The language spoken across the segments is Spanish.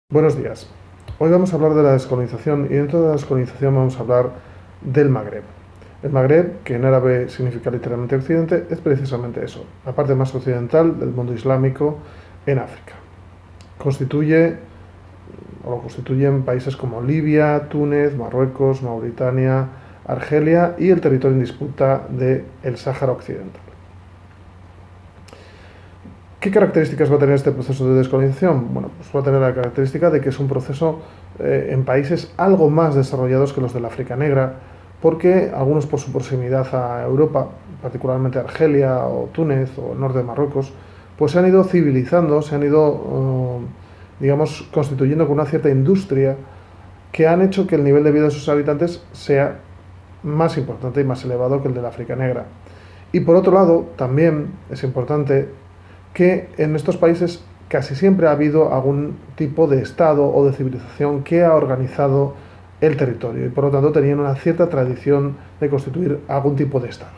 Buenos días. Hoy vamos a hablar de la descolonización y dentro de la descolonización vamos a hablar del Magreb. El Magreb, que en árabe significa literalmente Occidente, es precisamente eso, la parte más occidental del mundo islámico en África. Lo constituyen países como Libia, Túnez, Marruecos, Mauritania, Argelia y el territorio en disputa del Sáhara Occidental. ¿Qué características va a tener este proceso de descolonización? Bueno, pues va a tener la característica de que es un proceso en países algo más desarrollados que los del África Negra, porque algunos por su proximidad a Europa, particularmente Argelia o Túnez o el norte de Marruecos, pues se han ido civilizando, se han ido, digamos, constituyendo con una cierta industria que han hecho que el nivel de vida de sus habitantes sea más importante y más elevado que el del África Negra. Y por otro lado, también es importante que en estos países casi siempre ha habido algún tipo de Estado o de civilización que ha organizado el territorio y por lo tanto tenían una cierta tradición de constituir algún tipo de Estado.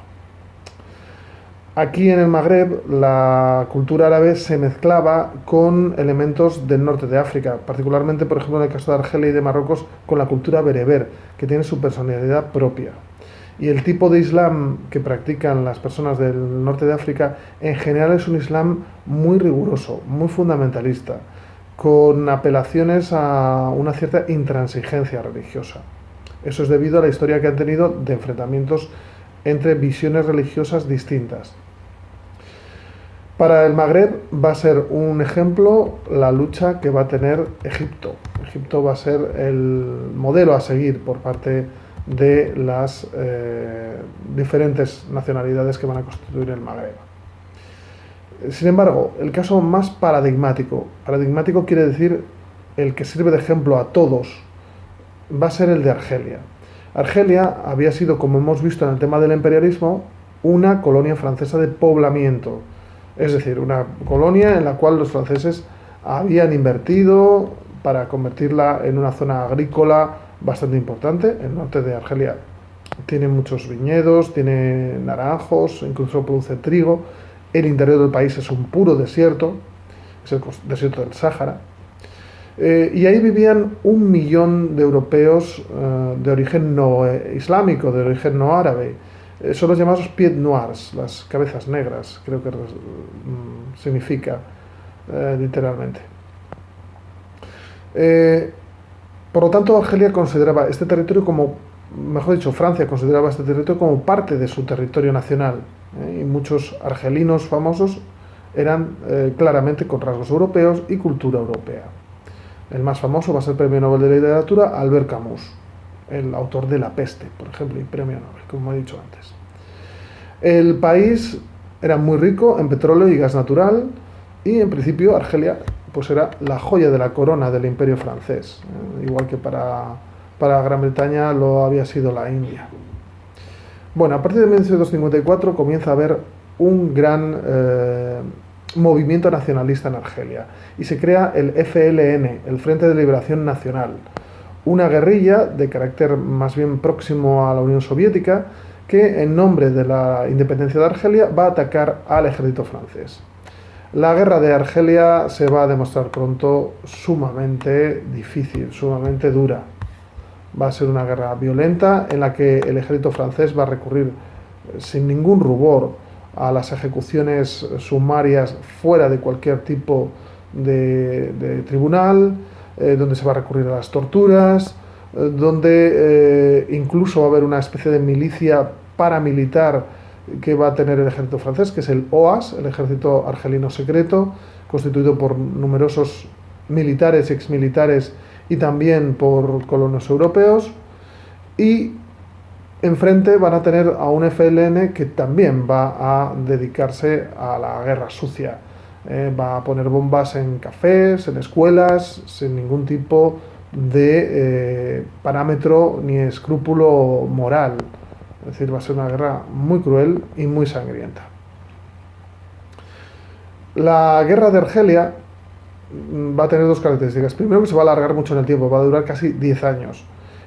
Aquí en el Magreb la cultura árabe se mezclaba con elementos del norte de África, particularmente por ejemplo en el caso de Argelia y de Marruecos con la cultura bereber, que tiene su personalidad propia. Y el tipo de Islam que practican las personas del norte de África en general es un Islam muy riguroso, muy fundamentalista, con apelaciones a una cierta intransigencia religiosa. Eso es debido a la historia que han tenido de enfrentamientos entre visiones religiosas distintas. Para el Magreb va a ser un ejemplo la lucha que va a tener Egipto. Egipto va a ser el modelo a seguir por parte de las diferentes nacionalidades que van a constituir el Magreb. Sin embargo, el caso más paradigmático quiere decir el que sirve de ejemplo a todos, va a ser el de Argelia. Argelia había sido, como hemos visto en el tema del imperialismo, una colonia francesa de poblamiento, es decir, una colonia en la cual los franceses habían invertido para convertirla en una zona agrícola bastante importante. El norte de Argelia tiene muchos viñedos, tiene naranjos, incluso produce trigo. El interior del país es un puro desierto, es el desierto del Sáhara. Y ahí vivían 1 millón de europeos de origen no islámico, de origen no árabe. Son los llamados pieds noirs, las cabezas negras, creo que significa literalmente. Por lo tanto, Argelia consideraba este territorio como, mejor dicho, Francia consideraba este territorio como parte de su territorio nacional. Y muchos argelinos famosos eran claramente con rasgos europeos y cultura europea. El más famoso va a ser el Premio Nobel de Literatura Albert Camus, el autor de La Peste, por ejemplo, y Premio Nobel, como he dicho antes. El país era muy rico en petróleo y gas natural y en principio Argelia pues era la joya de la corona del imperio francés, igual que para Gran Bretaña lo había sido la India. Bueno, a partir de 1954 comienza a haber un gran movimiento nacionalista en Argelia y se crea el FLN, el Frente de Liberación Nacional, una guerrilla de carácter más bien próximo a la Unión Soviética que en nombre de la independencia de Argelia va a atacar al ejército francés. La guerra de Argelia se va a demostrar pronto sumamente difícil, sumamente dura. Va a ser una guerra violenta en la que el ejército francés va a recurrir sin ningún rubor a las ejecuciones sumarias fuera de cualquier tipo de tribunal, donde se va a recurrir a las torturas, donde incluso va a haber una especie de milicia paramilitar que va a tener el ejército francés, que es el OAS, el ejército argelino secreto, constituido por numerosos militares y exmilitares y también por colonos europeos, y enfrente van a tener a un FLN que también va a dedicarse a la guerra sucia. Va a poner bombas en cafés, en escuelas, sin ningún tipo de parámetro ni escrúpulo moral. Es decir, va a ser una guerra muy cruel y muy sangrienta. La guerra de Argelia va a tener dos características. Primero, que se va a alargar mucho en el tiempo, va a durar casi 10 años.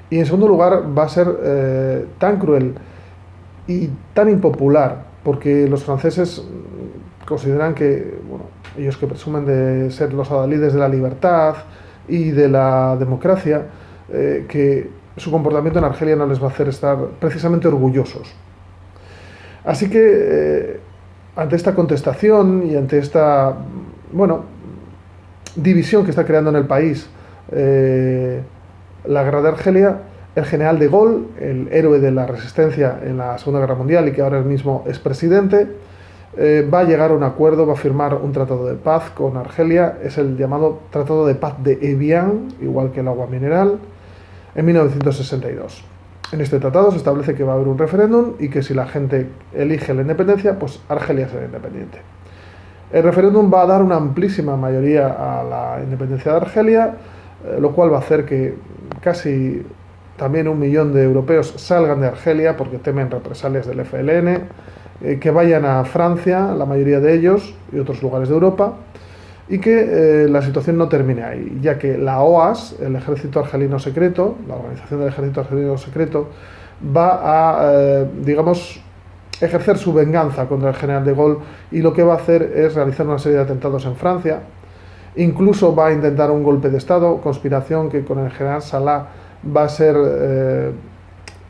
Y en segundo lugar, va a ser tan cruel y tan impopular, porque los franceses consideran que, bueno, ellos que presumen de ser los adalides de la libertad, y de la democracia, que su comportamiento en Argelia no les va a hacer estar precisamente orgullosos. Así que ante esta contestación y ante esta, bueno, división que está creando en el país la guerra de Argelia, el general de Gaulle, el héroe de la resistencia en la Segunda Guerra Mundial y que ahora mismo es presidente, va a llegar a un acuerdo, va a firmar un tratado de paz con Argelia, es el llamado Tratado de Paz de Evian, igual que el agua mineral, en 1962. En este tratado se establece que va a haber un referéndum y que si la gente elige la independencia, pues Argelia será independiente. El referéndum va a dar una amplísima mayoría a la independencia de Argelia, lo cual va a hacer que casi también 1 millón de europeos salgan de Argelia porque temen represalias del FLN, que vayan a Francia, la mayoría de ellos, y otros lugares de Europa, y que la situación no termine ahí, ya que la OAS, el Ejército Argelino Secreto, la Organización del Ejército Argelino Secreto, va a, digamos, ejercer su venganza contra el general de Gaulle, y lo que va a hacer es realizar una serie de atentados en Francia. Incluso va a intentar un golpe de Estado, conspiración que con el general Salah va a ser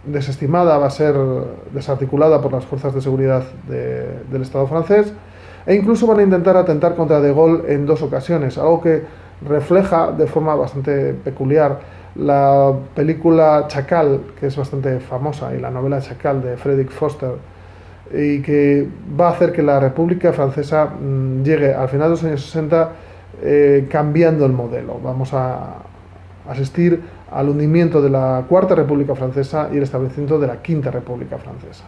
desestimada, va a ser desarticulada por las fuerzas de seguridad del Estado francés, e incluso van a intentar atentar contra de Gaulle en 2 ocasiones, algo que refleja de forma bastante peculiar la película Chacal, que es bastante famosa, y la novela Chacal de Frederick Foster, y que va a hacer que la República Francesa llegue al final de los años 60 cambiando el modelo. Vamos a asistir al hundimiento de la Cuarta República Francesa y el establecimiento de la Quinta República Francesa.